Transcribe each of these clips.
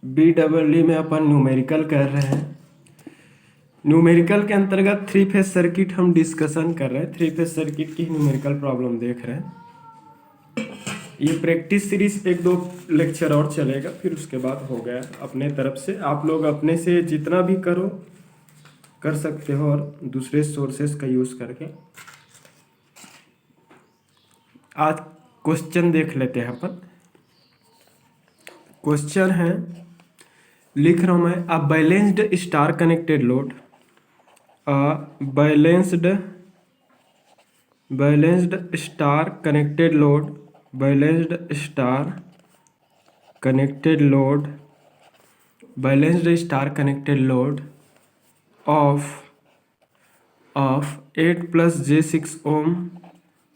BEE में अपन numerical कर रहे हैं। न्यूमेरिकल के अंतर्गत 3 फेज सर्किट हम डिस्कशन कर रहे हैं। 3 फेज सर्किट की न्यूमेरिकल प्रॉब्लम देख रहे हैं। ये प्रैक्टिस सीरीज 1-2 लेक्चर और चलेगा, फिर उसके बाद हो गया। अपने तरफ से आप लोग अपने से जितना भी कर सकते हो, और दूसरे सोर्सेस का यूज़ करके। आज क्वेश्चन देख लेते हैं अपन। क्वेश्चन है, लिख रहा हूँ मैं, a balanced star connected load, balanced star connected load, balanced star connected load of 8 plus j6 ohm,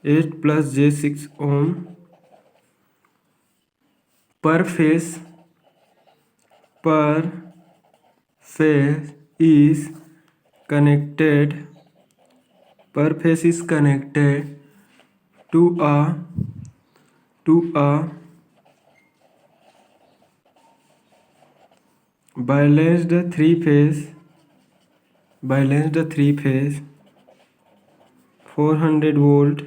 8 plus j6 ohm per phase is connected to a balanced three phase 400 volt,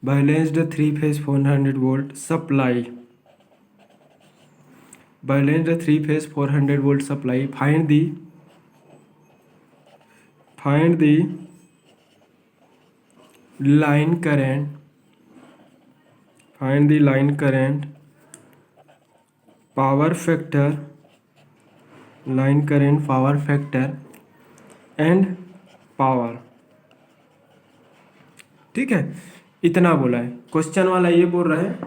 balanced 3 phase 400 volt supply, balanced 3 phase 400 volt supply. Find the line current, power factor, and power. ठीक है, इतना बोला है। Question वाला ये बोल रहा है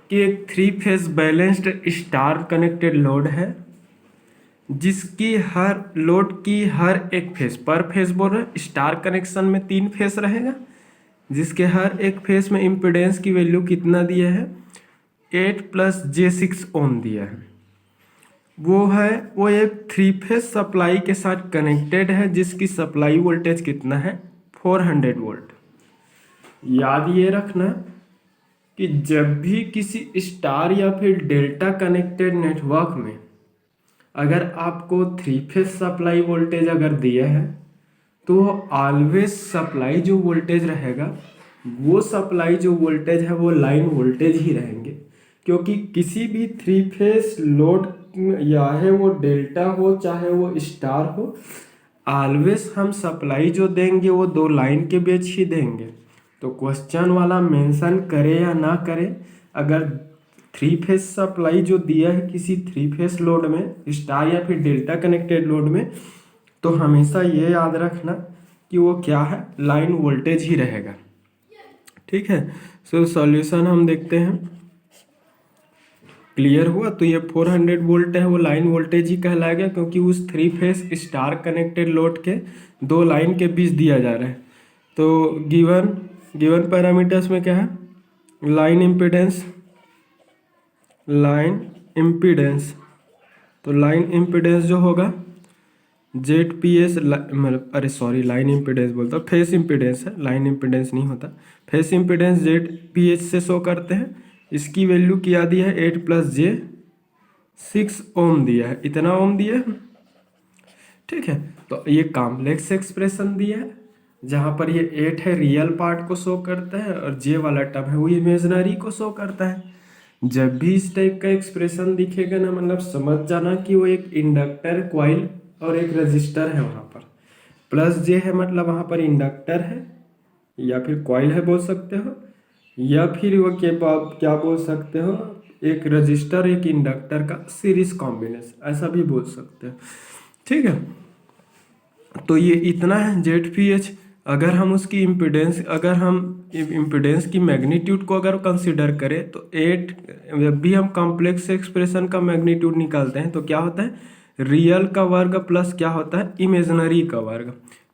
कि एक 3 phase balanced star connected load है, जिसकी हर लोड की हर एक फेज पर फेज बोल रहे हैं, स्टार कनेक्शन में 3 फेज रहेगा, जिसके हर एक फेज में इम्पीडेंस की वैल्यू कितना दिया है, 8 plus j6 ओम दिया है। वो एक 3 फेज सप्लाई के साथ कनेक्टेड है, जिसकी सप्लाई वोल्टेज कितना है, 400 वोल्ट। याद ये रखना कि जब भी किसी स्टार या फिर डेल्टा कनेक्टेड नेटवर्क में अगर आपको 3 फेज सप्लाई वोल्टेज अगर दिया है, तो ऑलवेज सप्लाई जो वोल्टेज रहेगा, वो सप्लाई जो वोल्टेज है वो लाइन वोल्टेज ही रहेंगे। क्योंकि किसी भी 3 फेज लोड, या है वो डेल्टा हो चाहे वो स्टार हो, ऑलवेज हम सप्लाई जो देंगे वो 2 लाइन के बीच ही देंगे। तो क्वेश्चन वाला मेंशन करे या ना करे, अगर 3 फेज सप्लाई जो दिया है किसी 3 फेज लोड में, स्टार या फिर डेल्टा कनेक्टेड लोड में, तो हमेशा ये याद रखना कि वो क्या है, लाइन वोल्टेज ही रहेगा। ठीक है, सो सॉल्यूशन हम देखते हैं। क्लियर हुआ? तो ये 400 वोल्ट है, वो लाइन वोल्टेज ही कहलाएगा, क्योंकि उस 3 फेज स्टार कनेक्टेड लोड के 2 लाइन के बीच दिया जा रहा है। तो गिवन पैरामीटर्स में क्या है, लाइन इम्पीडेंस। तो लाइन इम्पीडेंस जो होगा ZPS, लाइन इम्पीडेंस बोलता हूँ, फेस इम्पीडेंस है, लाइन इम्पीडेंस नहीं होता। फेस इम्पीडेंस ZPH से शो करते हैं। इसकी वैल्यू क्या दिया है, 8 plus j6 ओम दिया है, इतना ओम दिया है। ठीक है, तो ये कॉम्प्लेक्स एक्सप्रेशन दिया है, जहाँ पर ये 8 है रियल पार्ट को शो करता है, और j वाला टर्म है वो इमेजनरी को शो करता है। जब भी इस टाइप का एक्सप्रेशन दिखेगा ना, मतलब समझ जाना कि वो एक इंडक्टर, कॉइल और एक रजिस्टर है। वहाँ पर प्लस j है, मतलब वहाँ पर इंडक्टर है या फिर कॉइल है बोल सकते हो, या फिर वो क्या बोल सकते हो, एक रजिस्टर एक इंडक्टर का सीरीज कॉम्बिनेशन, ऐसा भी बोल सकते हो। ठीक है, तो ये इतना है ZPH। अगर हम उसकी इम्पीडेंस की मैग्नीट्यूड को अगर कंसिडर करें, तो 8, जब भी हम कॉम्प्लेक्स एक्सप्रेशन का मैग्नीट्यूड निकालते हैं तो क्या होता है, रियल का वर्ग प्लस क्या होता है, इमेजनरी का वर्ग।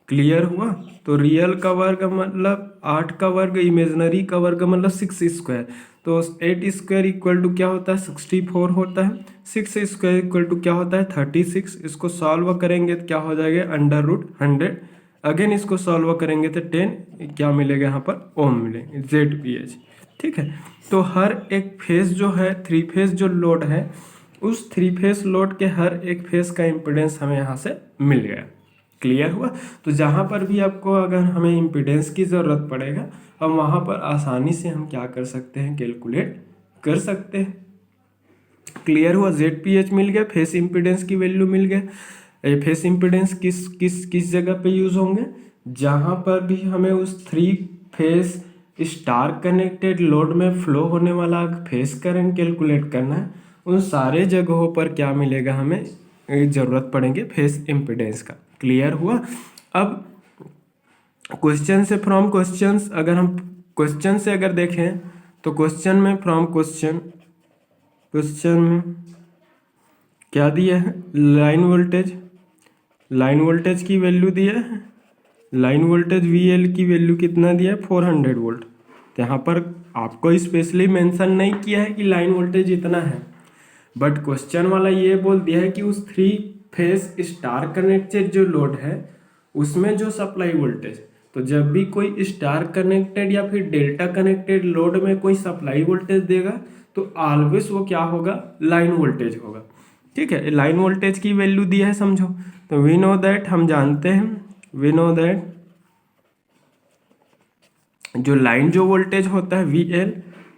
क्लियर हुआ? तो रियल का वर्ग मतलब 8 का वर्ग, इमेजनरी का वर्ग मतलब 6 स्क्वायर। तो 8 स्क्वायर इक्वल टू क्या होता है, 64 होता है। 6 स्क्वायर इक्वल टू क्या होता है, 36। इसको सॉल्व करेंगे तो क्या हो जाएगा, √100। अगेन इसको सॉल्व करेंगे तो 10 क्या मिलेगा, यहाँ पर ओम मिलेंगे, ZPH। ठीक है, तो हर एक फेज जो है, 3 फेज जो लोड है, उस थ्री फेस लोड के हर एक फेस का इम्पीडेंस हमें यहाँ से मिल गया। क्लियर हुआ? तो जहाँ पर भी आपको अगर हमें इम्पीडेंस की ज़रूरत पड़ेगा, हम वहाँ पर आसानी से हम क्या कर सकते हैं, कैलकुलेट कर सकते हैं। क्लियर हुआ? ZPH मिल गया, फेस इम्पीडेंस की वैल्यू मिल गया। फेस इम्पीडेंस किस किस किस जगह पे यूज होंगे, जहाँ पर भी हमें उस three phase star connected load में फ्लो होने वाला फेस करंट कैलकुलेट करना है, उन सारे जगहों पर क्या मिलेगा, हमें ज़रूरत पड़ेंगे फेस इम्पीडेंस का। क्लियर हुआ? अब क्वेश्चन से, फ्रॉम क्वेश्चंस, अगर हम क्वेश्चन से अगर देखें तो क्वेश्चन में, फ्रॉम क्वेश्चन में क्या दिया है, लाइन वोल्टेज की वैल्यू दिया है। लाइन वोल्टेज VL की वैल्यू कितना दिया है, 400 वोल्ट। तो यहाँ पर आपको स्पेशली मेंशन नहीं किया है कि लाइन वोल्टेज इतना है, बट क्वेश्चन वाला ये बोल दिया है कि उस थ्री फेस स्टार कनेक्टेड जो लोड है उसमें जो सप्लाई वोल्टेज, तो जब भी कोई स्टार कनेक्टेड या फिर डेल्टा कनेक्टेड लोड में कोई सप्लाई वोल्टेज देगा तो ऑलवेज वो क्या होगा, लाइन वोल्टेज होगा। ठीक है, लाइन वोल्टेज की वैल्यू दी है, समझो। तो वी नो दैट, हम जानते हैं, वी नो दैट जो लाइन जो वोल्टेज होता है VL,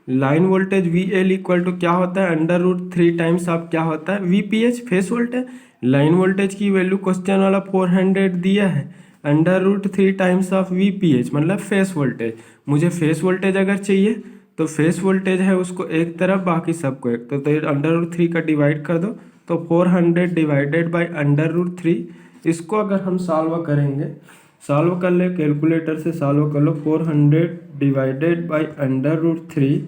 line voltage VL equal to क्या होता है, √3 टाइम्स आप क्या होता है VPH, phase voltage. Line voltage की वैल्यू क्वेश्चन वाला 400 दिया है, √3 टाइम्स ऑफ VPH मतलब फेस वोल्टेज। मुझे फेस वोल्टेज अगर चाहिए तो फेस वोल्टेज है उसको एक तरफ, बाकी सबको एक, तो √3 का डिवाइड कर दो, तो 400 डिवाइडेड बाई √3। इसको अगर हम सॉल्व करेंगे, सॉल्व कर ले, कैलकुलेटर से सॉल्व कर लो, 400 डिवाइडेड बाई √3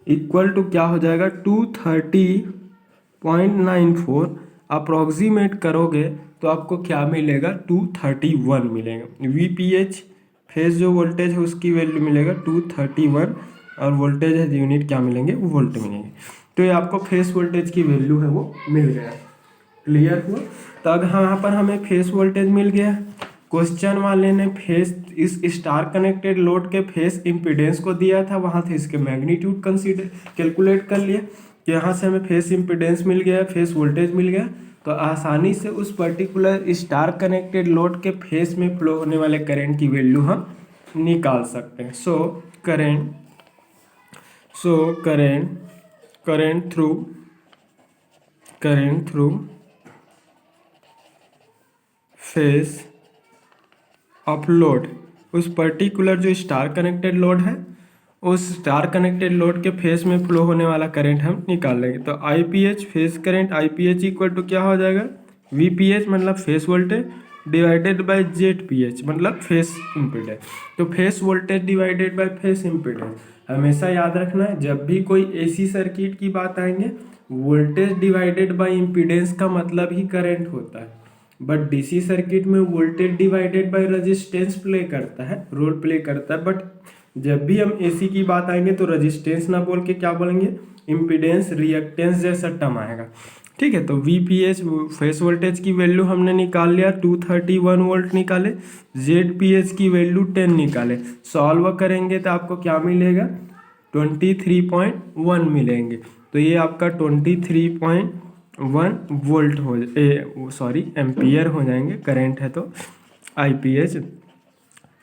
इक्वल टू क्या हो जाएगा, 230.94। अप्रोक्सीमेट करोगे तो आपको क्या मिलेगा, 231 मिलेगा। VPH फेज जो वोल्टेज है उसकी वैल्यू मिलेगा 231, और वोल्टेज है यूनिट क्या मिलेंगे, वोल्ट मिलेंगे। तो ये आपको फेस वोल्टेज की वैल्यू है वो मिल गया। क्लियर हुआ? तो अगर यहाँ पर हमें फेस वोल्टेज मिल गया, क्वेश्चन वाले ने फेस, इस स्टार कनेक्टेड लोड के फेस इम्पीडेंस को दिया था, वहाँ से इसके मैग्नीट्यूड कंसीडर कैलकुलेट कर लिया कि यहाँ से हमें फेस इम्पीडेंस मिल गया, फेस वोल्टेज मिल गया, तो आसानी से उस पर्टिकुलर स्टार कनेक्टेड लोड के फेस में फ्लो होने वाले करंट की वैल्यू हम निकाल सकते हैं। So current through phase of load, उस पर्टिकुलर जो स्टार कनेक्टेड लोड है, उस स्टार कनेक्टेड लोड के फेस में फ्लो होने वाला करंट हम निकाल लेंगे। तो IPH phase current, IPH equal to क्या हो जाएगा, VPH मतलब phase voltage divided by ZPH मतलब फेस इम्पीडेंस। तो face voltage divided by face impedance हमेशा याद रखना है, जब भी कोई AC सर्किट की बात आएंगे, वोल्टेज डिवाइडेड बाय इम्पीडेंस का मतलब ही करंट होता है, बट DC सर्किट में voltage divided by resistance play करता है, रोल प्ले करता है। बट जब भी हम AC की बात आएंगे तो रेजिस्टेंस ना बोल के क्या बोलेंगे, इम्पीडेंस, रिएक्टेंस जैसा टर्म आएगा। ठीक है, तो VPH फेस वोल्टेज की वैल्यू हमने निकाल लिया, 231 वोल्ट निकाले, ZPH की वैल्यू 10 निकाले। सॉल्व करेंगे तो आपको क्या मिलेगा, 23.1 मिलेंगे। तो ये आपका 23.1 वोल्ट एम्पियर हो जाएंगे, करंट है तो IPH।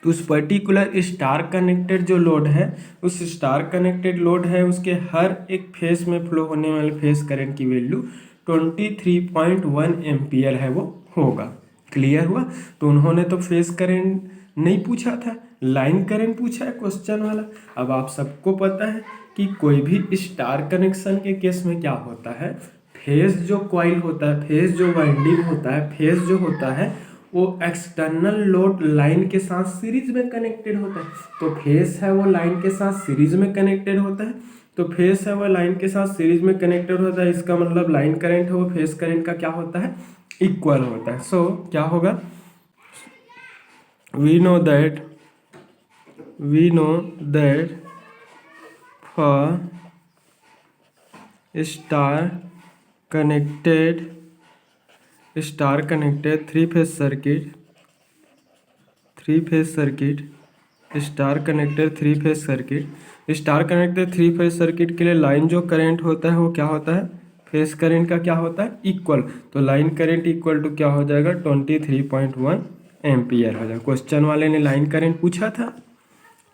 तो उस पर्टिकुलर स्टार कनेक्टेड जो लोड है, उस स्टार कनेक्टेड लोड है उसके हर एक फेस में फ्लो होने वाले फेस करंट की वैल्यू 23.1 एम्पियर है वो होगा। क्लियर हुआ? तो उन्होंने तो फेस करंट नहीं पूछा था, लाइन करंट पूछा है क्वेश्चन वाला। अब आप सबको पता है कि कोई भी स्टार कनेक्शन के केस में क्या होता है, फेस जो कॉइल होता है, फेस जो वाइंडिंग होता है, फेस जो होता है वो एक्सटर्नल लोड लाइन के साथ सीरीज में कनेक्टेड होता है। तो फेस है वो लाइन के साथ सीरीज में कनेक्टेड होता है, तो फेस है वो लाइन के साथ सीरीज में कनेक्टेड होता है, इसका मतलब लाइन करंट है वो फेस करंट का क्या होता है, इक्वल होता है। सो क्या होगा, we know that for star connected three phase circuit के लिए लाइन जो करंट होता है वो क्या होता है, फेस करंट का क्या होता है इक्वल, तो लाइन करंट इक्वल टू क्या हो जाएगा 23.1 एम्पियर हो जाएगा। क्वेश्चन वाले ने लाइन करंट पूछा था,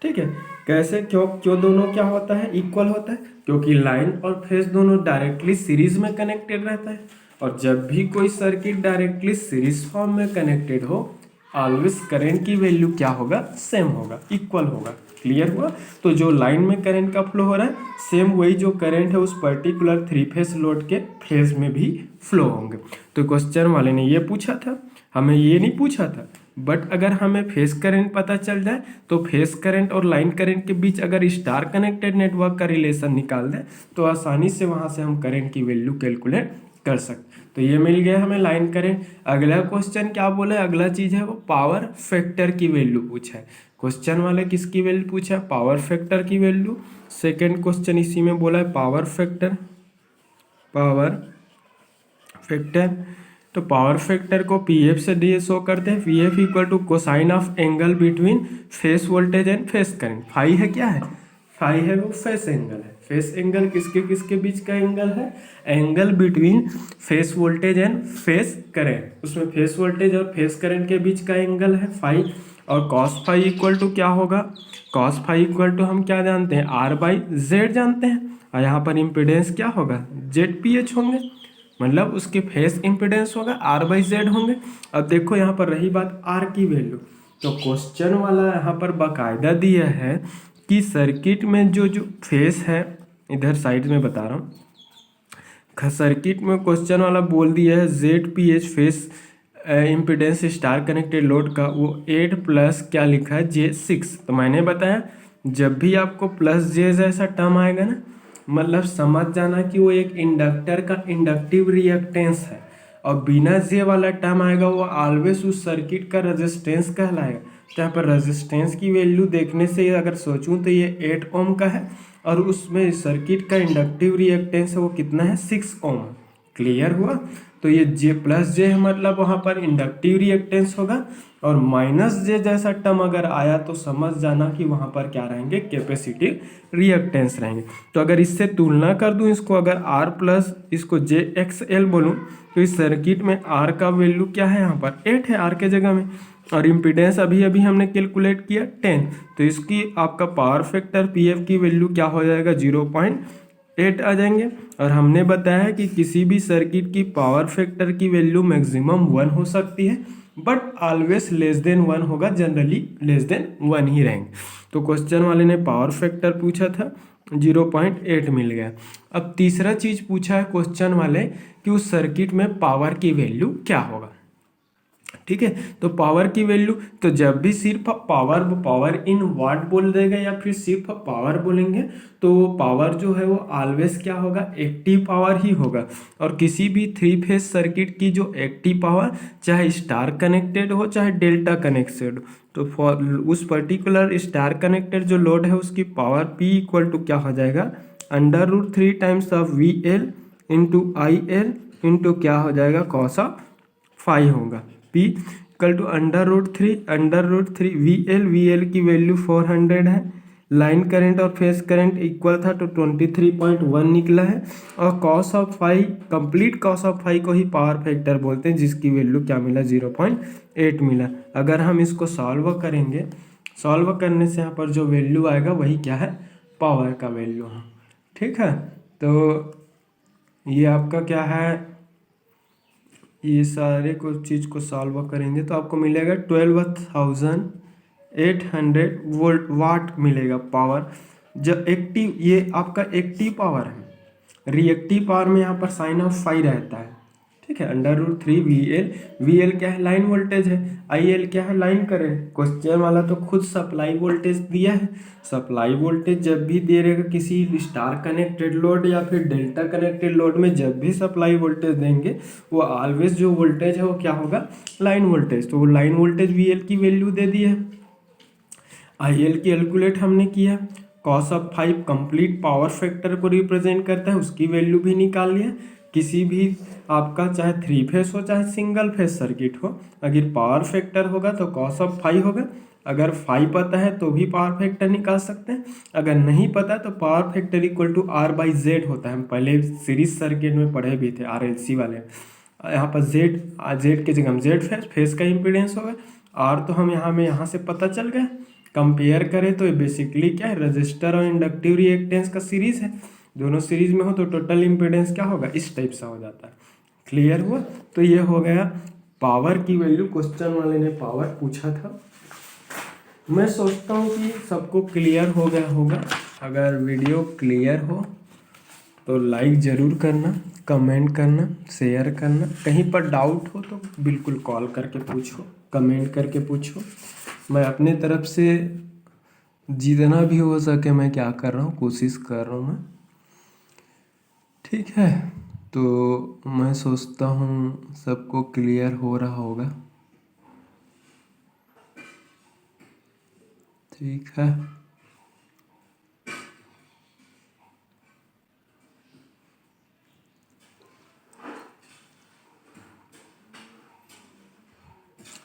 ठीक है। कैसे, क्यों क्यों दोनों क्या होता है इक्वल होता है, क्योंकि लाइन और फेस दोनों डायरेक्टली सीरीज में कनेक्टेड रहता है, और जब भी कोई सर्किट डायरेक्टली सीरीज फॉर्म में कनेक्टेड हो ऑलवेज करंट की वैल्यू क्या होगा सेम होगा, इक्वल होगा। क्लियर हुआ। तो जो लाइन में करंट का फ्लो हो रहा है सेम वही जो करंट है उस पर्टिकुलर थ्री फेस लोड के फेज में भी फ्लो होंगे। तो क्वेश्चन वाले ने ये पूछा था, हमें ये नहीं पूछा था। बट अगर हमें फेस करंट पता चल जाए तो फेस करंट और लाइन करंट के बीच अगर स्टार कनेक्टेड नेटवर्क का रिलेशन निकाल दें तो आसानी से वहाँ से हम करंट की वैल्यू कैलकुलेट कर सकते। तो ये मिल गया हमें लाइन करंट। अगला क्वेश्चन क्या बोला, अगला चीज है वो पावर फैक्टर की वैल्यू पूछा है। क्वेश्चन वाले किसकी वैल्यू पूछा है, पावर फैक्टर की वैल्यू। सेकंड क्वेश्चन इसी में बोला है पावर फैक्टर, पावर फैक्टर। तो पावर फैक्टर को पीएफ से डी शो करते हैं, PF equal to cosine of angle between phase voltage and phase current. Phi है क्या है, फाई है वो फेस एंगल है। फेस एंगल किसके किसके बीच का एंगल है, angle between phase voltage and phase current. उसमें फेस वोल्टेज और फेस करंट के बीच का एंगल है फाई। और कॉस फाई इक्वल टू क्या होगा, कॉस फाई इक्वल टू हम क्या जानते हैं आर बाई जेड जानते हैं, और यहाँ पर इम्पिडेंस क्या होगा जेड पी एच होंगे, मतलब उसके फेस इम्पिडेंस होगा आर बाई जेड होंगे। अब देखो यहाँ पर रही बात आर की वैल्यू, तो क्वेश्चन वाला यहाँ पर बाकायदा दिया है कि सर्किट में जो जो फेस है, इधर साइड में बता रहा हूँ, सर्किट में क्वेश्चन वाला बोल दिया है Z P H face impedance star connected load का वो 8 प्लस क्या लिखा है J6। तो मैंने बताया जब भी आपको प्लस जे जैसा टर्म आएगा ना, मतलब समझ जाना कि वो एक इंडक्टर का इंडक्टिव रिएक्टेंस है, और बिना जे वाला टर्म आएगा वो ऑलवेज उस सर्किट का रेजिस्टेंस कहलाएगा। तो यहाँ पर रेजिस्टेंस की वैल्यू देखने से अगर सोचूं तो ये 8 ओम का है, और उसमें सर्किट का इंडक्टिव रिएक्टेंस है वो कितना है 6 ओम। क्लियर हुआ। तो ये जे प्लस जे है मतलब वहाँ पर इंडक्टिव रिएक्टेंस होगा, और माइनस जे जैसा टर्म अगर आया तो समझ जाना कि वहाँ पर क्या रहेंगे कैपेसिटिव रिएक्टेंस रहेंगे। तो अगर इससे तुलना कर दूँ इसको, अगर आर प्लस इसको जे एक्स एल बोलूँ तो इस सर्किट में आर का वैल्यू क्या है यहाँ पर 8 है आर के जगह में, और इम्पीडेंस अभी अभी हमने कैलकुलेट किया 10। तो इसकी आपका पावर फैक्टर पी एफ की वैल्यू क्या हो जाएगा 0.8 आ जाएंगे। और हमने बताया कि किसी भी सर्किट की पावर फैक्टर की वैल्यू मैक्सिमम 1 हो सकती है, बट ऑलवेज लेस देन 1 होगा, जनरली लेस देन 1 ही रहेंगे। तो क्वेश्चन वाले ने पावर फैक्टर पूछा था 0.8 मिल गया। अब तीसरा चीज पूछा है क्वेश्चन वाले कि उस सर्किट में पावर की वैल्यू क्या होगा। ठीक है, तो पावर की वैल्यू, तो जब भी सिर्फ पावर इन वाट बोल देगा या फिर सिर्फ पावर बोलेंगे तो वो पावर जो है वो ऑलवेज क्या होगा एक्टिव पावर ही होगा। और किसी भी थ्री फेज सर्किट की जो एक्टिव पावर चाहे स्टार कनेक्टेड हो चाहे डेल्टा कनेक्टेड हो, तो फॉर उस पर्टिकुलर स्टार कनेक्टेड जो लोड है उसकी पावर P इक्वल टू क्या हो जाएगा √3 times of VL into I L into क्या हो जाएगा कॉस ऑफ फाई होगा। P इक्वल टू √3 VL की वैल्यू 400 है। लाइन करंट और फेस करंट इक्वल था तो 23.1 निकला है। और cos of phi, complete cos of phi को ही पावर फैक्टर बोलते हैं, जिसकी वैल्यू क्या मिला 0.8 मिला। अगर हम इसको सॉल्व करेंगे, सॉल्व करने से यहाँ पर जो वैल्यू आएगा वही क्या है पावर का वैल्यू है। ठीक है, तो ये आपका क्या है, ये सारे को चीज़ को सॉल्व करेंगे तो आपको मिलेगा 12,800 वोल्ट वाट मिलेगा पावर। जब एक्टिव, ये आपका एक्टिव पावर है, रिएक्टिव पावर में यहाँ पर साइन ऑफ फाई रहता है। ठीक है, √3 VL क्या है लाइन वोल्टेज है, IL क्या है लाइन करंट। क्वेश्चन वाला तो खुद सप्लाई वोल्टेज दिया है। सप्लाई वोल्टेज जब भी दे रहेगा किसी स्टार कनेक्टेड लोड या फिर डेल्टा कनेक्टेड लोड में, जब भी सप्लाई वोल्टेज देंगे वो ऑलवेज जो वोल्टेज है वो क्या होगा लाइन वोल्टेज। तो वो लाइन वोल्टेज VL की वैल्यू दे दी है। IL की कैलकुलेट हमने किया, cos of 5 complete power factor को रिप्रेजेंट करता है, उसकी वैल्यू भी निकाल लिया। किसी भी आपका चाहे थ्री फेस हो चाहे सिंगल फेस सर्किट हो, अगर पावर फैक्टर होगा तो कॉस ऑफ 5 होगा, अगर 5 पता है तो भी पावर फैक्टर निकाल सकते हैं, अगर नहीं पता तो power factor equal to R/Z होता है। हम पहले सीरीज सर्किट में पढ़े भी थे RLC वाले। यहाँ पर जेड की जगह हम जेड फेस का इम्पीडेंस होगा, आर तो हम यहाँ से पता चल गया। कंपेयर करें तो ये बेसिकली क्या है, रजिस्टर और इंडक्टिव रिएक्टेंस का सीरीज है। दोनों सीरीज में हो तो टोटल इम्पीडेंस क्या होगा, इस टाइप से हो जाता है। क्लियर हुआ? तो ये हो गया पावर की वैल्यू। क्वेश्चन वाले ने पावर पूछा था। मैं सोचता हूँ कि सबको क्लियर हो गया होगा। अगर वीडियो क्लियर हो तो लाइक ज़रूर करना, कमेंट करना, शेयर करना। कहीं पर डाउट हो तो बिल्कुल कॉल करके पूछो, कमेंट करके पूछो। मैं अपने तरफ से जितना भी हो सके मैं क्या कर रहा हूँ, कोशिश कर रहा हूँ मैं। ठीक है, तो मैं सोचता हूँ सबको क्लियर हो रहा होगा। ठीक है,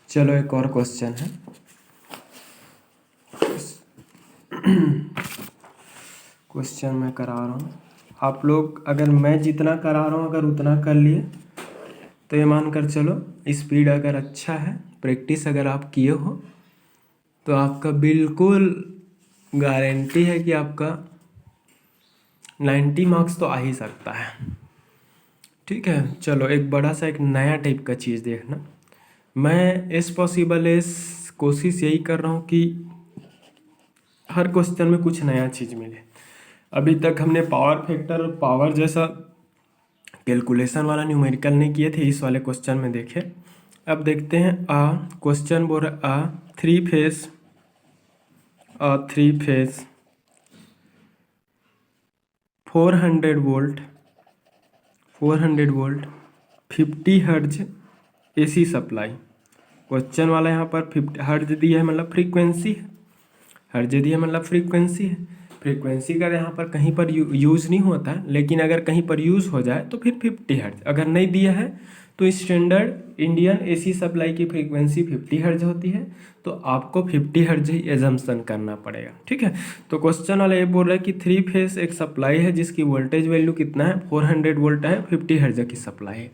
चलो एक और क्वेश्चन है। क्वेश्चन मैं करा रहा हूँ, आप लोग अगर मैं जितना करा रहा हूँ अगर उतना कर लिए तो ये मान कर चलो, स्पीड अगर अच्छा है, प्रैक्टिस अगर आप किए हो तो आपका बिल्कुल गारंटी है कि आपका 90 मार्क्स तो आ ही सकता है। ठीक है, चलो एक बड़ा सा एक नया टाइप का चीज़ देखना। मैं एस पॉसिबल एस कोशिश यही कर रहा हूँ कि हर क्वेश्चन में कुछ नया चीज़ मिले। अभी तक हमने पावर फैक्टर और पावर जैसा कैलकुलेशन वाला न्यूमेरिकल नहीं किए थे, इस वाले क्वेश्चन में देखे। अब देखते हैं क्वेश्चन बोल रहा थ्री फेज 400 वोल्ट 50 हर्ज AC सप्लाई। क्वेश्चन वाला यहाँ पर 50 हर्ज दिया है, मतलब फ्रीक्वेंसी है। हर्ज दिया मतलब फ्रीक्वेंसी है। फ्रीक्वेंसी का यहाँ पर कहीं पर यूज़ नहीं होता है, लेकिन अगर कहीं पर यूज़ हो जाए तो फिर 50 हर्ज। अगर नहीं दिया है तो स्टैंडर्ड इंडियन AC सप्लाई की फ्रीक्वेंसी 50 हर्ज होती है, तो आपको 50 हर्ज ही एजम्पशन करना पड़ेगा। ठीक है, तो क्वेश्चन वाला ये बोल रहा है कि 3 फेज एक सप्लाई है जिसकी वोल्टेज वैल्यू कितना है, 400 वोल्ट है, 50 हर्ज की सप्लाई है।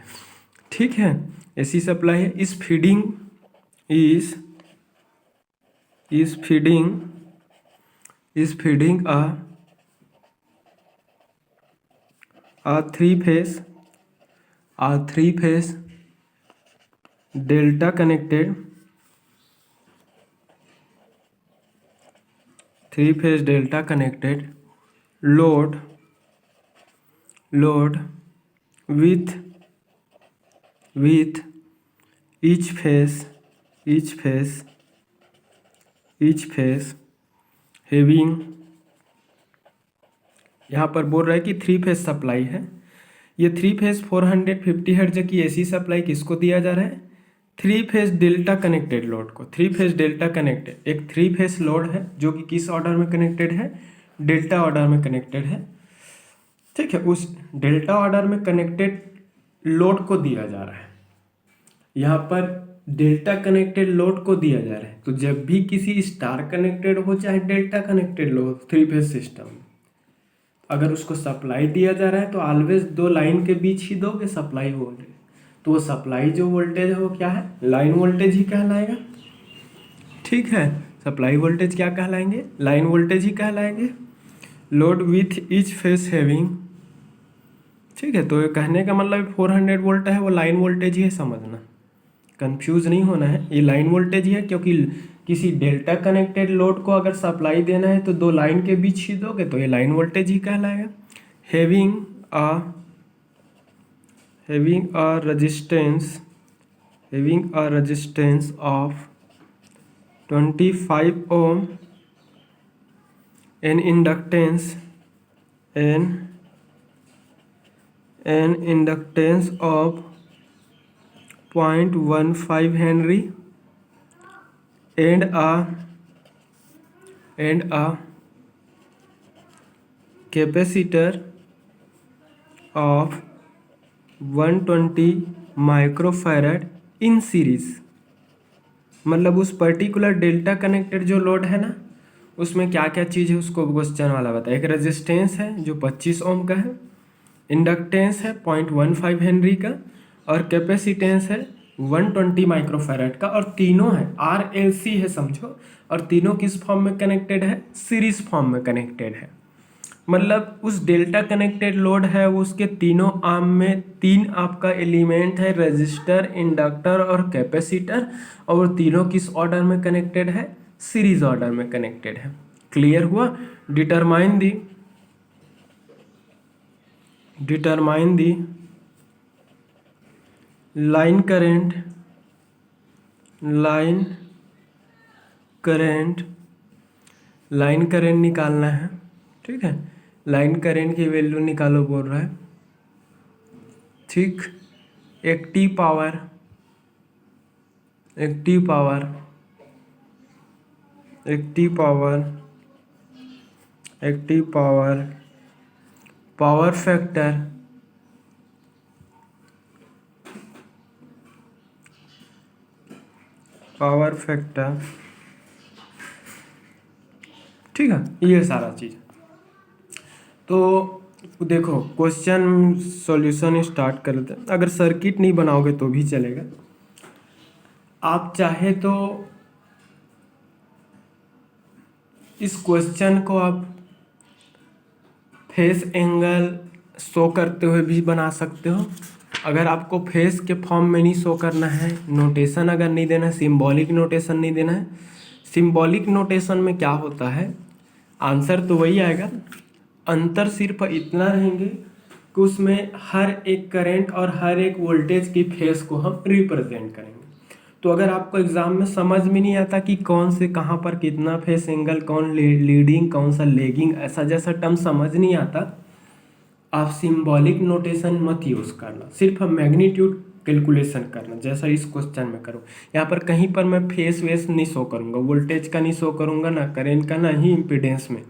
ठीक है, AC सप्लाई है। इस feeding a three phase delta connected load with each phase having, यहाँ पर बोल रहा है कि 3 फेज सप्लाई है। ये 3 फेज 450 हर्ट्ज की AC सप्लाई किसको दिया जा रहा है, 3 फेज डेल्टा कनेक्टेड लोड को। 3 फेज डेल्टा कनेक्टेड एक 3 फेज लोड है जो कि किस ऑर्डर में कनेक्टेड है, डेल्टा ऑर्डर में कनेक्टेड है। ठीक है, उस डेल्टा ऑर्डर में कनेक्टेड लोड को दिया जा रहा है। यहाँ पर डेल्टा कनेक्टेड लोड को दिया जा रहा है। तो जब भी किसी स्टार कनेक्टेड हो चाहे delta connected load 3 phase system, अगर उसको सप्लाई दिया जा रहा है तो ऑलवेज 2 लाइन के बीच ही दोगे सप्लाई वोल्टेज। तो वो सप्लाई जो वोल्टेज है वो क्या है, लाइन वोल्टेज ही कहलाएगा। ठीक है, सप्लाई वोल्टेज क्या कहलाएंगे, लाइन वोल्टेज ही कहलाएंगे। Load with each phase having, ठीक है, तो ये कहने का मतलब 400 वोल्ट है वो लाइन वोल्टेज ही है, समझना, कंफ्यूज नहीं होना है। ये लाइन वोल्टेज ही है क्योंकि किसी डेल्टा कनेक्टेड लोड को अगर सप्लाई देना है तो 2 लाइन के बीच ही दोगे तो ये लाइन वोल्टेज ही कहलाएगा। Having a resistance of 25 ohm an inductance of 0.15 henry and a capacitor of 120 microfarad in series मतलब उस पर्टिकुलर डेल्टा कनेक्टेड जो लोड है ना, उसमें क्या क्या चीज़ है उसको क्वेश्चन वाला बताया। एक रेजिस्टेंस है जो 25 ओम का है, इंडक्टेंस है 0.15 हेनरी का, और कैपेसिटेंस है 120 माइक्रोफैराड का, और तीनों है RLC है समझो, और तीनों किस फॉर्म में कनेक्टेड है, सीरीज फॉर्म में कनेक्टेड है। मतलब उस डेल्टा कनेक्टेड लोड है वो उसके तीनों आर्म में तीन आपका एलिमेंट है, रेजिस्टर, इंडक्टर और कैपेसिटर, और वो तीनों किस ऑर्डर में कनेक्टेड है, सीरीज ऑर्डर में कनेक्टेड है। क्लियर हुआ। डिटरमाइन दी लाइन करेंट निकालना है, ठीक है। लाइन करेंट की वैल्यू निकालो बोल रहा है, ठीक। एक्टिव पावर, पावर फैक्टर, ठीक है, ये सारा चीज़। तो देखो क्वेश्चन सॉल्यूशन स्टार्ट कर लेते हैं। अगर सर्किट नहीं बनाओगे तो भी चलेगा, आप चाहे तो इस क्वेश्चन को आप फेस एंगल शो करते हुए भी बना सकते हो। अगर आपको फेस के फॉर्म में नहीं शो करना है, नोटेशन अगर नहीं देना है, सिंबॉलिक नोटेशन नहीं देना है, सिंबॉलिक नोटेशन में क्या होता है, आंसर तो वही आएगा, अंतर सिर्फ इतना रहेंगे कि उसमें हर एक करंट और हर एक वोल्टेज की फेस को हम रिप्रेजेंट करेंगे। तो अगर आपको एग्जाम में समझ में नहीं आता कि कौन से कहाँ पर कितना फेस एंगल, कौन लीडिंग कौन सा लेगिंग, ऐसा जैसा टर्म समझ नहीं आता, आप सिंबॉलिक नोटेशन मत यूज़ करना, सिर्फ मैग्नीट्यूड कैलकुलेशन करना, जैसा इस क्वेश्चन में करो। यहाँ पर कहीं पर मैं फेस वेस नहीं शो करूँगा, वोल्टेज का नहीं शो करूँगा, ना करेंट का, ना ही इम्पीडेंस में,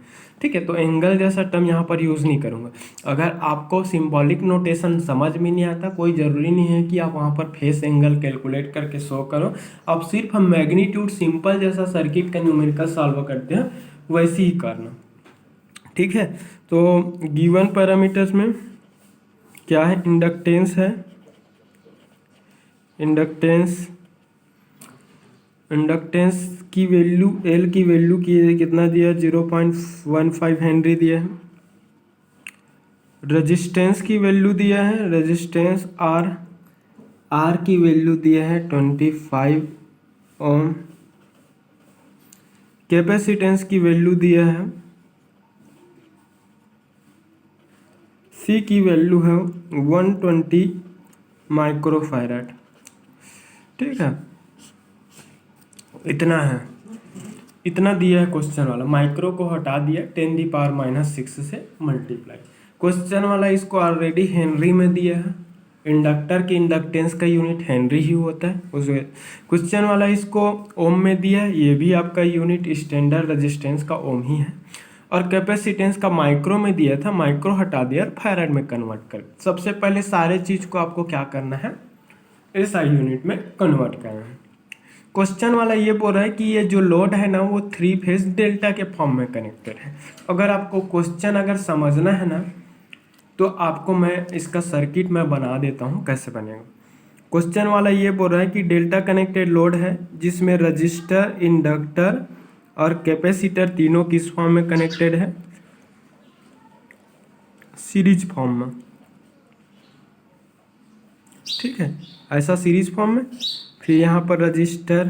ठीक है। तो एंगल जैसा टर्म यहाँ पर यूज़ नहीं करूँगा। अगर आपको सिंबॉलिक नोटेशन समझ में नहीं आता, कोई ज़रूरी नहीं है कि आप वहाँ पर फेस एंगल कैलकुलेट करके शो करो, आप सिर्फ मैग्नीट्यूड सिंपल जैसा सर्किट का न्यूमेरिकल सॉल्व करते हैं वैसे ही करना, ठीक है। तो गिवन पैरामीटर्स में क्या है, इंडक्टेंस है, इंडक्टेंस की वैल्यू, एल की वैल्यू कितना दिया, 0.15 हेनरी दिया है। रेजिस्टेंस की वैल्यू दिया है, रेजिस्टेंस आर की वैल्यू दिया है 25 ओम। कैपेसिटेंस की वैल्यू दिया है, सी की वैल्यू है 120 माइक्रोफैराड, ठीक है। इतना है, इतना दिया है क्वेश्चन वाला। माइक्रो को हटा दिया, 10⁻⁻6 से मल्टीप्लाई। क्वेश्चन वाला इसको ऑलरेडी हेनरी में दिया है, इंडक्टर की इंडक्टेंस का यूनिट हेनरी ही होता है। उस क्वेश्चन वाला इसको ओम में दिया है, ये भी आपका यूनिट स्टैंडर्ड रेजिस्टेंस का ओम ही है। और कैपेसिटेंस का माइक्रो में दिया था, माइक्रो हटा दिया और फैराड में कन्वर्ट कर। सबसे पहले सारे चीज़ को आपको क्या करना है, SI यूनिट में कन्वर्ट करना है। क्वेश्चन वाला ये बोल रहा है कि ये जो लोड है ना वो 3 फेज डेल्टा के फॉर्म में कनेक्टेड है। अगर आपको क्वेश्चन अगर समझना है ना, तो आपको मैं इसका सर्किट मैं बना देता हूँ कैसे बनेगा। क्वेश्चन वाला ये बोल रहा है कि डेल्टा कनेक्टेड लोड है जिसमें रजिस्टर, इंडक्टर और कैपेसिटर तीनों किस फॉर्म में कनेक्टेड है, सीरीज फॉर्म में, ठीक है, ऐसा सीरीज फॉर्म में। फिर यहाँ पर रजिस्टर,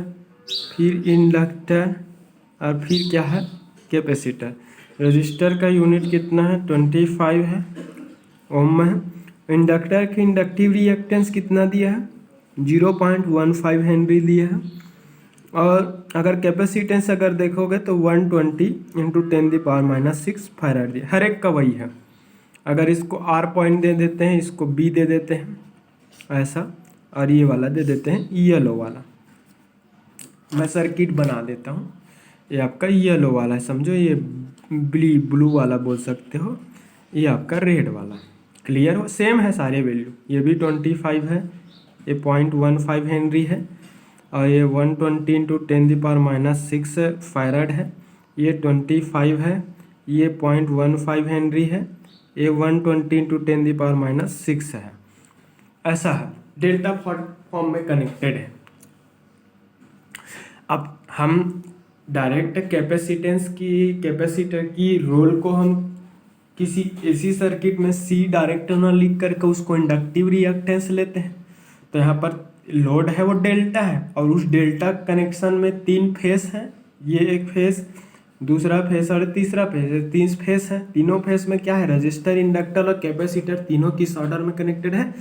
फिर इंडक्टर और फिर क्या है, कैपेसिटर। रजिस्टर का यूनिट कितना है, 25 है, ओम में है। इंडक्टर की इंडक्टिव रिएक्टेंस कितना दिया है, 0.15 हेनरी दिया है। और अगर कैपेसिटेंस अगर देखोगे तो 120 × 10⁻⁻6 फैराड दिया, हर एक का वही है। अगर इसको R पॉइंट दे देते हैं, इसको B दे देते हैं ऐसा, और ये वाला दे देते हैं येलो वाला। मैं सर्किट बना देता हूँ। ये आपका येलो वाला है समझो, ये ब्लू वाला बोल सकते हो, ये आपका रेड वाला। क्लियर हो, सेम है सारे वैल्यू। ये भी 25 है, ये 0.15 हेनरी है, और ये 120 इंटू 10⁻⁻6 फैराड है, ये 25 है, ये 0.15 हेनरी है, ये 120 इंटू 10⁻⁻6 है। ऐसा है, डेल्टा फॉर्म में कनेक्टेड है। अब हम डायरेक्ट कैपेसिटर की रोल को हम किसी एसी सर्किट में सी डायरेक्ट ना लिख करके उसको इंडक्टिव रिएक्टेंस लेते हैं। तो यहाँ पर लोड है वो डेल्टा है, और उस डेल्टा कनेक्शन में 3 फेस हैं, ये एक फेस, दूसरा फेस और तीसरा फेस, 3 फेस है। तीनों फेस में क्या है, रजिस्टर, इंडक्टर और कैपेसिटर तीनों किस ऑर्डर में कनेक्टेड है,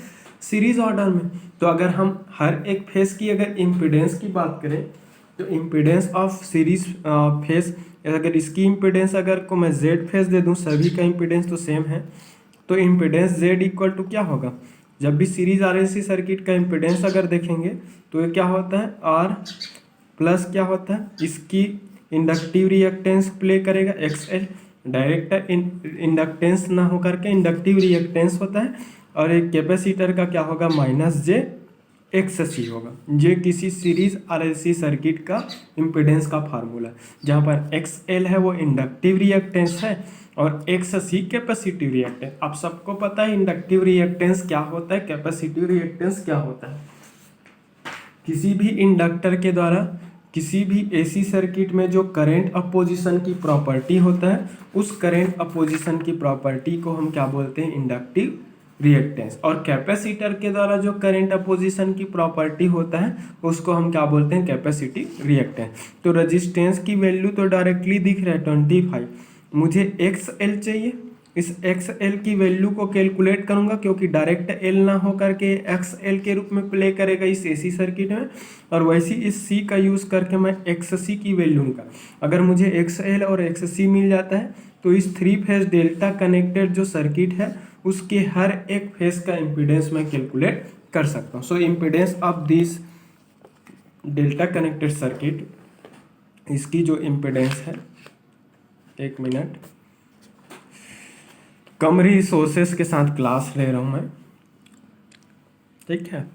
सीरीज ऑर्डर में। तो अगर हम हर एक फेस की अगर इम्पीडेंस की बात करें तो इम्पीडेंस ऑफ सीरीज फेस, अगर इसकी इम्पीडेंस अगर को मैं जेड फेस दे दूं, सभी का इम्पीडेंस तो सेम है, तो इम्पीडेंस जेड इक्वल टू क्या होगा, जब भी सीरीज आरएलसी सर्किट का इम्पीडेंस अगर देखेंगे तो ये क्या होता है, आर प्लस क्या होता है, इसकी इंडक्टिव रिएक्टेंस प्ले करेगा एक्सएल, डायरेक्ट इंडक्टेंस ना होकर के इंडक्टिव रिएक्टेंस होता है, और एक कैपेसिटर का क्या होगा, माइनस जे एक्स सी होगा। ये किसी सीरीज आरएलसी सर्किट का इम्पीडेंस का फार्मूला, जहाँ पर एक्स एल है वो इंडक्टिव रिएक्टेंस है और एक्स सी कैपेसिटिव रिएक्टेंस। आप सबको पता है इंडक्टिव रिएक्टेंस क्या होता है, कैपेसिटिव रिएक्टेंस क्या होता है। किसी भी इंडक्टर के द्वारा किसी भी एसी सर्किट में जो करंट अपोजिशन की प्रॉपर्टी होता है, उस करंट अपोजिशन की प्रॉपर्टी को हम क्या बोलते हैं, इंडक्टिव रिएक्टेंस। और कैपेसिटर के द्वारा जो करंट अपोजिशन की प्रॉपर्टी होता है उसको हम क्या बोलते हैं, कैपेसिटिव रिएक्टेंस। तो रेजिस्टेंस की वैल्यू तो डायरेक्टली दिख रहा है 25, मुझे एक्स एल चाहिए। इस एक्स एल की वैल्यू को कैलकुलेट करूंगा, क्योंकि डायरेक्ट एल ना हो करके एक्स एल के रूप में प्ले करेगा इस एसी सर्किट में, और वैसे इस सी का यूज़ करके मैं एक्स सी की वैल्यू निकाल, अगर मुझे एक्स एल और एक्स सी मिल जाता है तो इस 3 फेज डेल्टा कनेक्टेड जो सर्किट है उसके हर एक फेस का इम्पीडेंस मैं कैलकुलेट कर सकता हूँ। So impedance of this delta connected circuit, इसकी जो इम्पीडेंस है, 1 मिनट, कम रिसोर्सेस के साथ क्लास ले रहा हूँ मैं, ठीक है।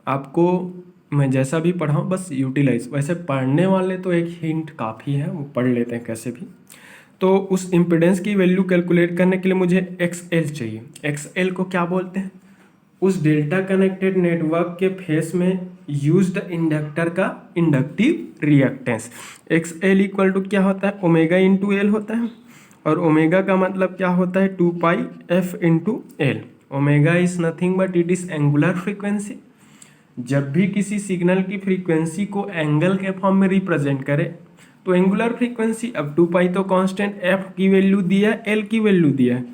आपको मैं जैसा भी पढ़ाऊँ बस यूटिलाइज, वैसे पढ़ने वाले तो एक हिंट काफ़ी है, वो पढ़ लेते हैं कैसे भी। तो उस इम्पीडेंस की वैल्यू कैलकुलेट करने के लिए मुझे एक्स एल चाहिए। एक्स एल को क्या बोलते हैं, उस डेल्टा कनेक्टेड नेटवर्क के फेस में यूज्ड इंडक्टर का inductive reactance. X L equal to क्या होता है, ओमेगा इंटू एल होता है, और ओमेगा का मतलब क्या होता है, 2 pi f into l. Omega is nothing but it is angular frequency. जब भी किसी सिग्नल की फ्रीक्वेंसी को एंगल के फॉर्म में रिप्रेजेंट करे तो एंगुलर फ्रीक्वेंसी, अब 2 पाई तो कांस्टेंट, एफ की वैल्यू दिया है, एल की वैल्यू दिया है,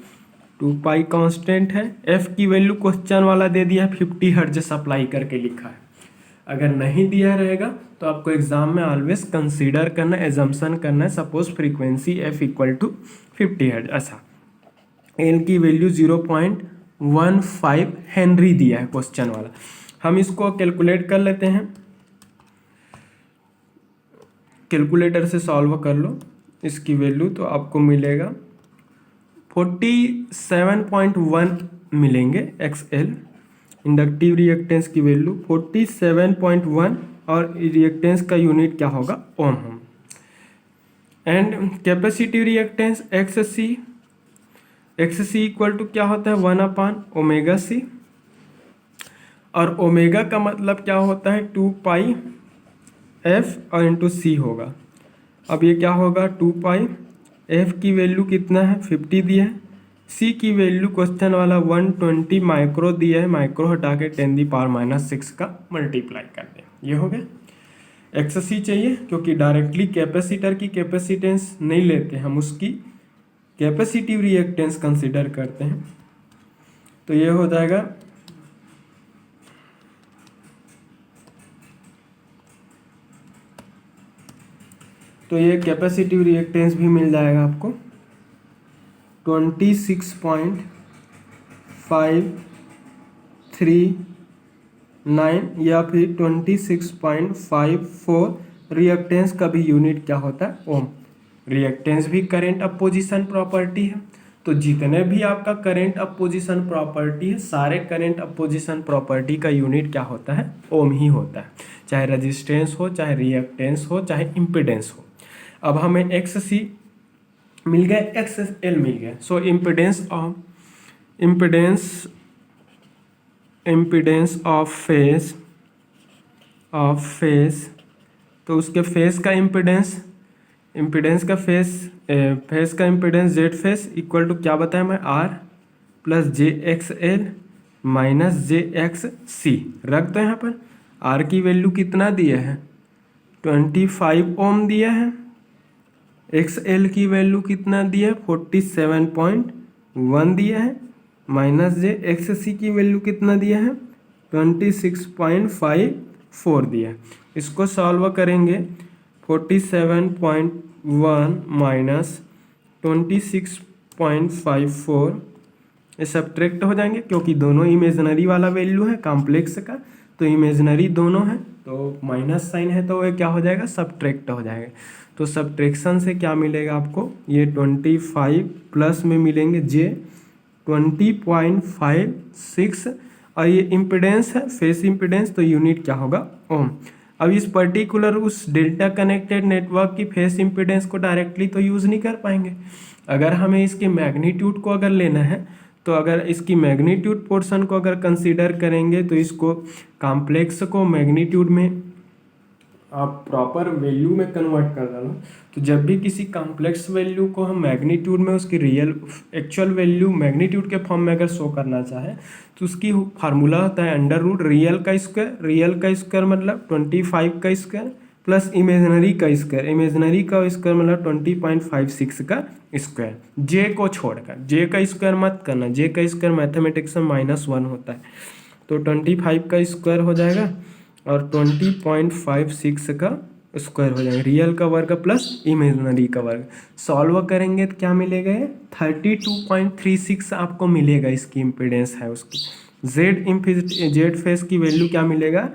2 पाई कांस्टेंट है, एफ की वैल्यू क्वेश्चन वाला दे दिया है 50 हर्ट्ज सप्लाई करके लिखा है। अगर नहीं दिया रहेगा तो आपको एग्जाम में ऑलवेज कंसीडर करना, एजम्पशन करना है, suppose frequency F equal to 50 hertz, ऐसा। एल की वैल्यू 0.15 हेनरी दिया है क्वेश्चन वाला। हम इसको कैलकुलेट कर लेते हैं, कैलकुलेटर से सॉल्व कर लो इसकी वैल्यू, तो आपको मिलेगा 47.1 मिलेंगे एक्स एल। इंडक्टिव रिएक्टेंस की वैल्यू 47.1, और रिएक्टेंस का यूनिट क्या होगा, ओम हम। And capacitive reactance X C equal to क्या होता है, 1/ओमेगा सी, और ओमेगा का मतलब क्या होता है, 2 पाई एफ और इंटू सी होगा। अब ये क्या होगा, 2 पाई, एफ की वैल्यू कितना है, 50 दिया है, सी की वैल्यू क्वेश्चन वाला 120 माइक्रो दिया है, माइक्रो हटा के 10⁻⁻6 का मल्टीप्लाई कर दें, ये हो गया। एक्स सी चाहिए क्योंकि डायरेक्टली कैपेसिटर की कैपेसिटेंस नहीं लेते, हम उसकी कैपेसिटिव रिएक्टेंस कंसिडर करते हैं। तो ये हो जाएगा तो ये कैपेसिटिव रिएक्टेंस भी मिल जाएगा आपको 26.539 या फिर 26.54। रिएक्टेंस का भी यूनिट क्या होता है, ओम। रिएक्टेंस भी करंट अपोजिशन प्रॉपर्टी है, तो जितने भी आपका करंट अपोजिशन प्रॉपर्टी है, सारे करंट अपोजिशन प्रॉपर्टी का यूनिट क्या होता है, ओम ही होता है, चाहे रेजिस्टेंस हो, चाहे रिएक्टेंस हो, चाहे इम्पिडेंस हो। अब हमें एक्स सी मिल गया, एक्स एल मिल गया। सो इम्पिडेंस ऑफ फेस, तो उसके फेस का इम्पिडेंस का फेस का impedance z phase equal to क्या बताया मैं, r plus j x l minus j x c. रख दो यहाँ पर, आर की वैल्यू कितना दिया है, 25 ओम दिया है, एक्स एल की वैल्यू कितना दिया है, 47.1 दिया है, माइनस जे एक्स सी की वैल्यू कितना दिया है, 26.54 दिया है। इसको सॉल्व करेंगे, 47.1 माइनस 26.54 ये सब्ट्रैक्ट हो जाएंगे, क्योंकि दोनों इमेजनरी वाला वैल्यू है कॉम्प्लेक्स का, तो इमेजनरी दोनों है, तो माइनस साइन है, तो ये क्या हो जाएगा, सब्ट्रैक्ट हो जाएगा। तो सब्ट्रैक्शन से क्या मिलेगा आपको, ये 25 प्लस में मिलेंगे जे 20.56, और ये इम्पिडेंस है, फेस इम्पिडेंस, तो यूनिट क्या होगा, ओम। अब इस पर्टिकुलर उस डेल्टा कनेक्टेड नेटवर्क की फेस इम्पिडेंस को डायरेक्टली तो यूज़ नहीं कर पाएंगे। अगर हमें इसके मैग्नीट्यूड को अगर लेना है, तो अगर इसकी मैग्नीट्यूड पोर्शन को अगर कंसीडर करेंगे, तो इसको कॉम्प्लेक्स को मैग्नीट्यूड में आप प्रॉपर वैल्यू में कन्वर्ट कर डालो। तो जब भी किसी कॉम्प्लेक्स वैल्यू को हम मैग्नीट्यूड में उसकी रियल एक्चुअल वैल्यू मैग्नीट्यूड के फॉर्म में अगर शो करना चाहे, तो उसकी फार्मूला होता है अंडर रूट रियल का स्क्वायर मतलब 25 का स्क्वायर प्लस इमेजनरी का स्क्वायर मतलब 20.56 का स्क्वायर, जे को छोड़कर। जे का स्क्वायर मत करना, जे का स्क्वायर मैथमेटिक्स में -1 होता है, तो 25 का स्क्वायर हो जाएगा और 20.56 का स्क्वायर हो जाएगा, रियल का वर्ग प्लस इमेजनरी का वर्ग। सॉल्व करेंगे तो क्या मिलेगा, 32.36 आपको मिलेगा, इसकी इम्पिडेंस है उसकी। जेड फेस की वैल्यू क्या मिलेगा,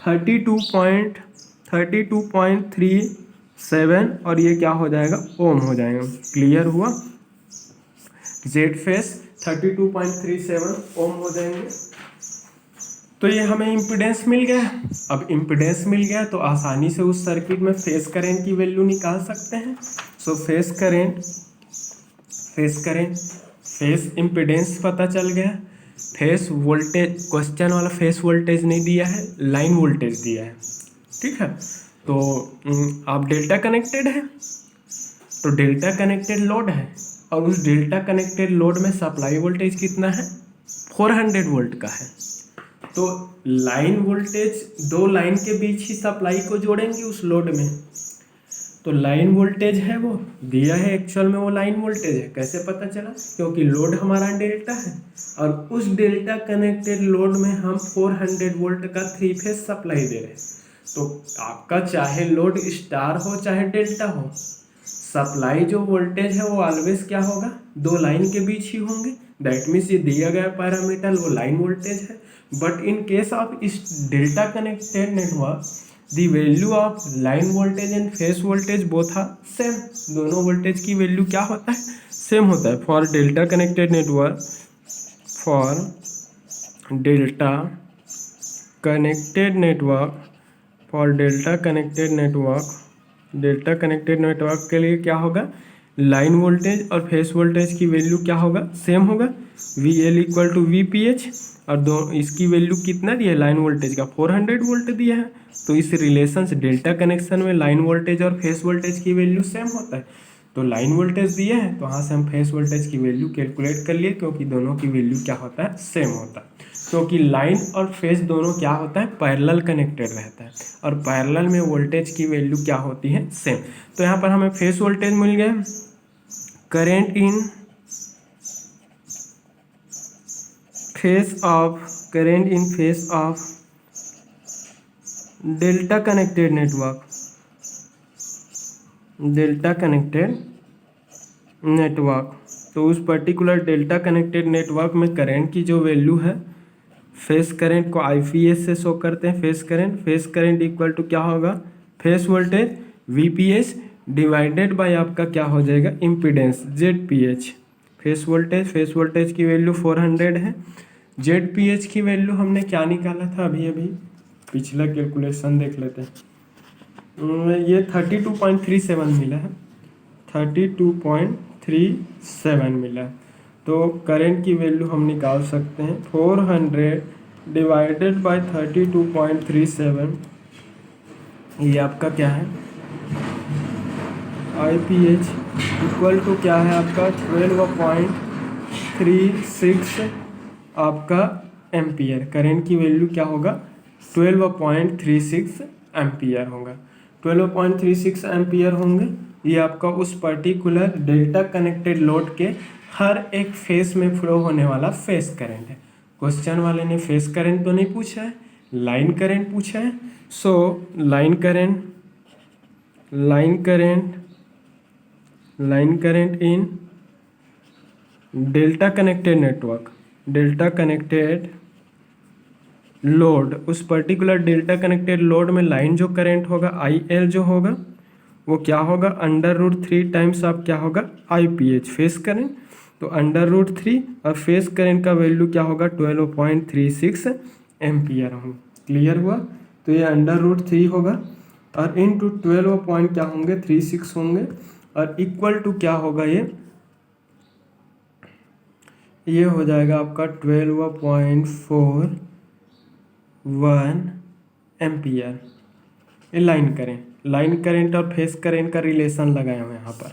32.37, और ये क्या हो जाएगा, ओम हो जाएगा। क्लियर हुआ, जेड फेस 32.37 ओम हो जाएंगे। तो ये हमें इम्पिडेंस मिल गया। अब इम्पिडेंस मिल गया तो आसानी से उस सर्किट में फेस करंट की वैल्यू निकाल सकते हैं। सो फेस इम्पिडेंस पता चल गया। फेस वोल्टेज, क्वेश्चन वाला फेस वोल्टेज नहीं दिया है, लाइन वोल्टेज दिया है, ठीक है। तो आप डेल्टा कनेक्टेड है, तो डेल्टा कनेक्टेड लोड है, और उस डेल्टा कनेक्टेड लोड में सप्लाई वोल्टेज कितना है, 400 वोल्ट का है। तो लाइन वोल्टेज, दो लाइन के बीच ही सप्लाई को जोड़ेंगे उस लोड में, तो लाइन वोल्टेज है वो दिया है, एक्चुअल में वो लाइन वोल्टेज है। कैसे पता चला, क्योंकि लोड हमारा डेल्टा है, और उस डेल्टा कनेक्टेड लोड में हम 400 वोल्ट का 3 फेज सप्लाई दे रहे हैं। तो आपका चाहे लोड स्टार हो चाहे डेल्टा हो, सप्लाई जो वोल्टेज है वो ऑलवेज क्या होगा, दो लाइन के बीच ही होंगे। दैट मीन्स ये दिया गया पैरामीटर वो लाइन वोल्टेज है। बट इन केस ऑफ इस delta connected network, the value of line voltage and phase voltage both are same. दोनों वोल्टेज की वैल्यू क्या होता है, सेम होता है। For delta connected network, delta connected network के लिए क्या होगा, लाइन वोल्टेज और फेस वोल्टेज की वैल्यू क्या होगा, सेम होगा। VL इक्वल टू VPH, और दो इसकी वैल्यू कितना दिया है, लाइन वोल्टेज का 400 वोल्ट दिया है। तो इस रिलेशन से डेल्टा कनेक्शन में लाइन वोल्टेज और फेस वोल्टेज की वैल्यू सेम होता है। तो लाइन वोल्टेज दिया है, तो वहाँ से हम फेस वोल्टेज की वैल्यू कैलकुलेट कर लिए, क्योंकि दोनों की वैल्यू क्या होता है, सेम होता है। क्योंकि लाइन और फेस दोनों क्या होता है, पैरेलल कनेक्टेड रहता है, और पैरेलल में वोल्टेज की वैल्यू क्या होती है, सेम। तो यहाँ पर हमें फेस वोल्टेज मिल गया। Current in face of delta connected network, तो उस पर्टिकुलर डेल्टा कनेक्टेड नेटवर्क में करंट की जो वैल्यू है, फेस करंट को IPS से शो करते हैं। फेस करंट इक्वल टू क्या होगा, phase voltage VPH divided by आपका क्या हो जाएगा, इम्पीडेंस ZPH। फेस वोल्टेज की वैल्यू 400 है। ZPH की वैल्यू हमने क्या निकाला था अभी अभी, पिछला कैलकुलेशन देख लेते हैं। ये 32.37 मिला है, 32.37 मिला है। तो करंट की वैल्यू हम निकाल सकते हैं 400 डिवाइडेड बाय 32.37, ये आपका क्या है IPH इक्वल टू क्या है आपका 12.36 आपका एम्पियर। करंट की वैल्यू क्या होगा 12.36 एम्पियर होगा, 12.36 एम्पियर होंगे। ये आपका उस पर्टिकुलर डेल्टा कनेक्टेड लोड के हर एक फेस में फ्लो होने वाला फेस करंट है। क्वेश्चन वाले ने फेस करंट तो नहीं पूछा है, लाइन करंट पूछा है। So line current in delta connected network, delta connected load, उस पर्टिकुलर डेल्टा कनेक्टेड लोड में लाइन जो करंट होगा IL जो होगा वो क्या होगा √3 टाइम्स आप क्या होगा IPH फेस करंट। तो √3 और फेस करंट का वैल्यू क्या होगा 12.36 एम्पियर होगा। क्लियर हुआ? तो ये √3 होगा और इनटू 12 पॉइंट क्या होंगे 36 होंगे और इक्वल टू क्या होगा ये हो जाएगा आपका 12.41 एम्पियर। ये लाइन करंट और फेस करंट का रिलेशन लगाए हुए यहाँ पर,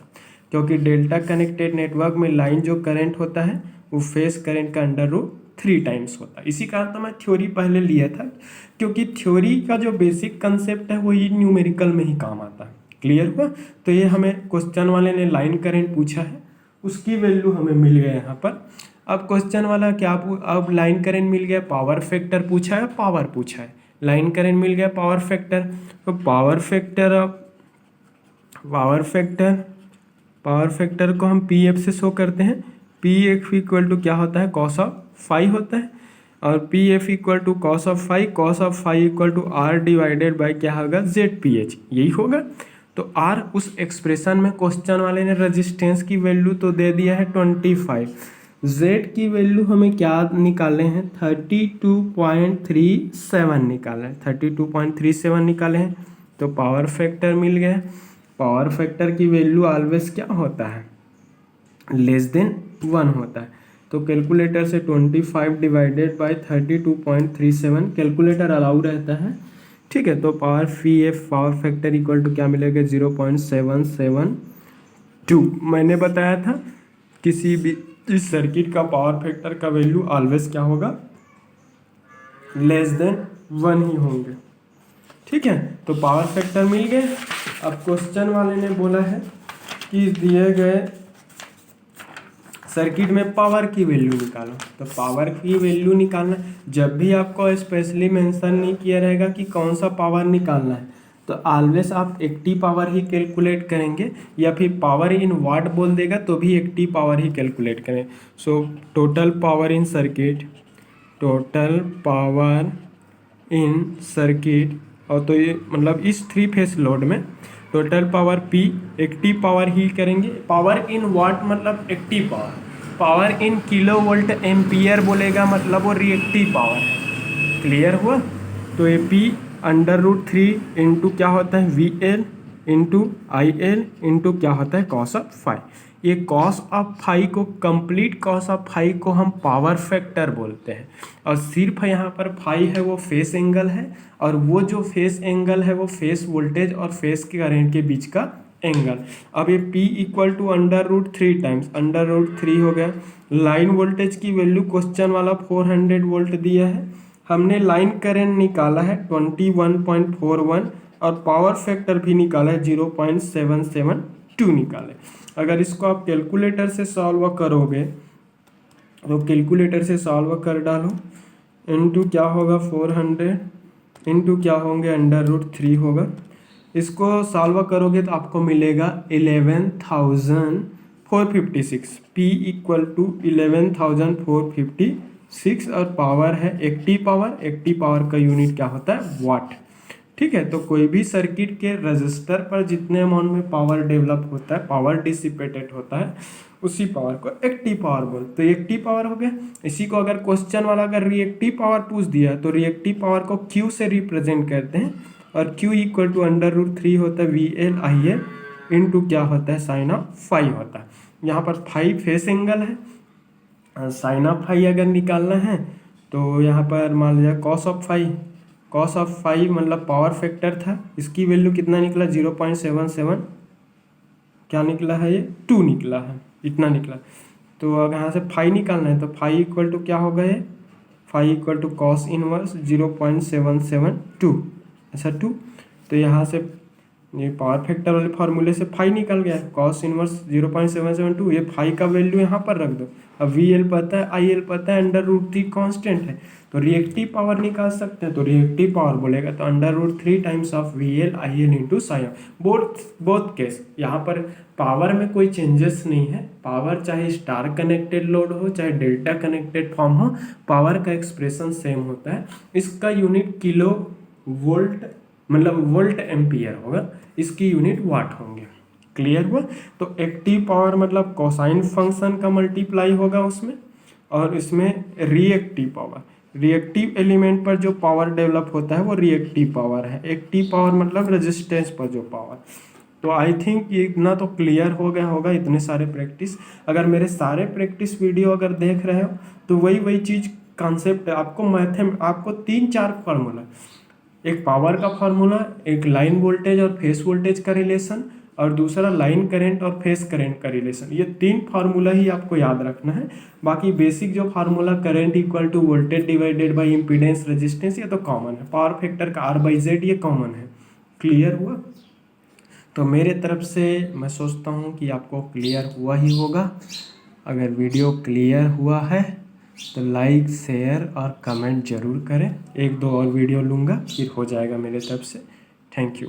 क्योंकि डेल्टा कनेक्टेड नेटवर्क में लाइन जो करंट होता है वो फेस करंट का √3 टाइम्स होता है। इसी कारण तो मैं थ्योरी पहले लिया था, क्योंकि थ्योरी का जो बेसिक कंसेप्ट है वो ये न्यूमेरिकल में ही काम आता है। क्लियर हुआ? तो ये हमें क्वेश्चन वाले ने लाइन करंट पूछा है, उसकी वैल्यू हमें मिल गया यहाँ पर। अब क्वेश्चन वाला क्या अब लाइन करंट मिल गया, पावर फैक्टर पूछा है, पावर पूछा है। लाइन करंट मिल गया, पावर फैक्टर, तो पावर फैक्टर को हम PF से शो करते हैं। PF इक्वल टू क्या होता है cos ऑफ फाई होता है, और PF equal to cos of phi equal to R divided by क्या होगा ZPH, यही होगा। तो R उस एक्सप्रेशन में क्वेश्चन वाले ने रेजिस्टेंस की वैल्यू तो दे दिया है 25, Z की वैल्यू हमें क्या निकाले हैं 32.37 निकाले हैं, 32.37 निकाले हैं। तो पावर फैक्टर मिल गया। पावर फैक्टर की वैल्यू ऑलवेज क्या होता है <<1 होता है। तो कैलकुलेटर से 25 डिवाइडेड बाय 32.37 कैलकुलेटर अलाउ रहता है, ठीक है। तो पावर फैक्टर इक्वल टू क्या मिलेगा 0.772। मैंने बताया था किसी भी इस सर्किट का पावर फैक्टर का वैल्यू ऑलवेज क्या होगा <<1 ही होंगे, ठीक है। तो पावर फैक्टर मिल गए। अब क्वेश्चन वाले ने बोला है कि दिए गए सर्किट में पावर की वैल्यू निकालो। तो पावर की वैल्यू निकालना, जब भी आपको स्पेशली मेंशन नहीं किया रहेगा कि कौन सा पावर निकालना है, तो ऑलवेज आप एक्टिव पावर ही कैलकुलेट करेंगे, या फिर पावर इन वाट बोल देगा तो भी एक्टिव पावर ही कैलकुलेट करें। So total power in circuit, और तो ये मतलब इस 3 फेस लोड में total power P active power ही करेंगे। पावर इन वाट मतलब active power, power in kilo volt ampere बोलेगा मतलब वो रिएक्टिव पावर है। क्लियर हुआ? तो ये P √3 इंटू क्या होता है VL इंटू IL इंटू क्या होता है cos ऑफ फाई। ये cos ऑफ फाई को, कंप्लीट cos ऑफ फाई को हम पावर फैक्टर बोलते हैं, और सिर्फ यहाँ पर फाई है वो फेस एंगल है, और वो जो फेस एंगल है वो फेस वोल्टेज और फेस के करंट के बीच का एंगल। अब ये P इक्वल टू √3 टाइम्स √3 हो गया। लाइन वोल्टेज की वैल्यू क्वेश्चन वाला 400 वोल्ट दिया है, हमने लाइन करंट निकाला है 21.41 और पावर फैक्टर भी निकाला है 0.772 निकाले। अगर इसको आप कैलकुलेटर से सॉल्व करोगे तो कैलकुलेटर से सॉल्व कर डालो, इनटू क्या होगा 400 इनटू क्या होंगे √3 होगा। इसको सॉल्व करोगे तो आपको मिलेगा 11,456। P इक्वल टू 11,456 और पावर है एक्टिव पावर का यूनिट क्या होता है वाट, ठीक है। तो कोई भी सर्किट के रजिस्टर पर जितने अमाउंट में पावर डेवलप होता है, पावर डिसिपेटेड होता है, उसी पावर को एक्टिव पावर बोल, तो एक्टिव पावर हो गया। इसी को अगर क्वेश्चन वाला अगर रिएक्टिव पावर पूछ दिया तो रिएक्टिव पावर को Q से रिप्रेजेंट करते हैं, और Q इक्वल टू √3 होता है VL/IL इंटू क्या होता है साइन ऑफ फाई होता है। यहाँ पर फाई फेस एंगल है, साइन ऑफ फाई अगर निकालना है तो यहाँ पर मान लिया कॉस ऑफ फाई मतलब पावर फैक्टर था, इसकी वैल्यू कितना निकला 0.77, क्या निकला है ये 2 निकला है, इतना निकला। तो अगर यहाँ से फाई निकालना है तो फाई इक्वल टू क्या होगा ये, phi equal to cos inverse 0.772, अच्छा 2। तो यहाँ से ये पावर फैक्टर वाले फार्मूले से फाई निकल गया, कॉस इनवर्स 0.772, ये फाई का वैल्यू यहाँ पर रख दो। अब वी एल पता है, आई एल पता है, √3 कांस्टेंट है, तो रिएक्टिव पावर निकाल सकते हैं। तो रिएक्टिव पावर बोलेगा तो √3 times of V L I L into sine, both case. यहाँ पर पावर में कोई चेंजेस नहीं है, पावर चाहे स्टार कनेक्टेड लोड हो चाहे डेल्टा कनेक्टेड फॉर्म हो, पावर का एक्सप्रेशन सेम होता है। इसका यूनिट किलो वोल्ट मतलब वोल्ट एम्पियर होगा, इसकी यूनिट वाट होंगे। क्लियर हुआ? तो एक्टिव पावर मतलब कोसाइन फंक्शन का मल्टीप्लाई होगा उसमें, और इसमें रिएक्टिव एलिमेंट पर जो पावर डेवलप होता है वो रिएक्टिव पावर है। एक्टिव पावर मतलब रेजिस्टेंस पर जो पावर। तो आई थिंक ये इतना तो क्लियर हो गया होगा, इतने सारे प्रैक्टिस। अगर मेरे सारे प्रैक्टिस वीडियो अगर देख रहे हो तो वही चीज़ कॉन्सेप्ट है। आपको 3-4 फार्मूला, एक पावर का फार्मूला, एक लाइन वोल्टेज और फेस वोल्टेज का रिलेशन, और दूसरा लाइन करंट और फेस करंट का रिलेशन, ये 3 फार्मूला ही आपको याद रखना है। बाकी बेसिक जो formula current equal to voltage divided by impedance resistance, ये तो कॉमन है। पावर फैक्टर का R/Z ये कॉमन है। क्लियर हुआ? तो मेरे तरफ से मैं सोचता हूँ कि आपको क्लियर हुआ ही होगा। अगर वीडियो क्लियर हुआ है तो लाइक, शेयर और कमेंट जरूर करें। 1-2 और वीडियो लूँगा, फिर हो जाएगा मेरे तरफ से। Thank you.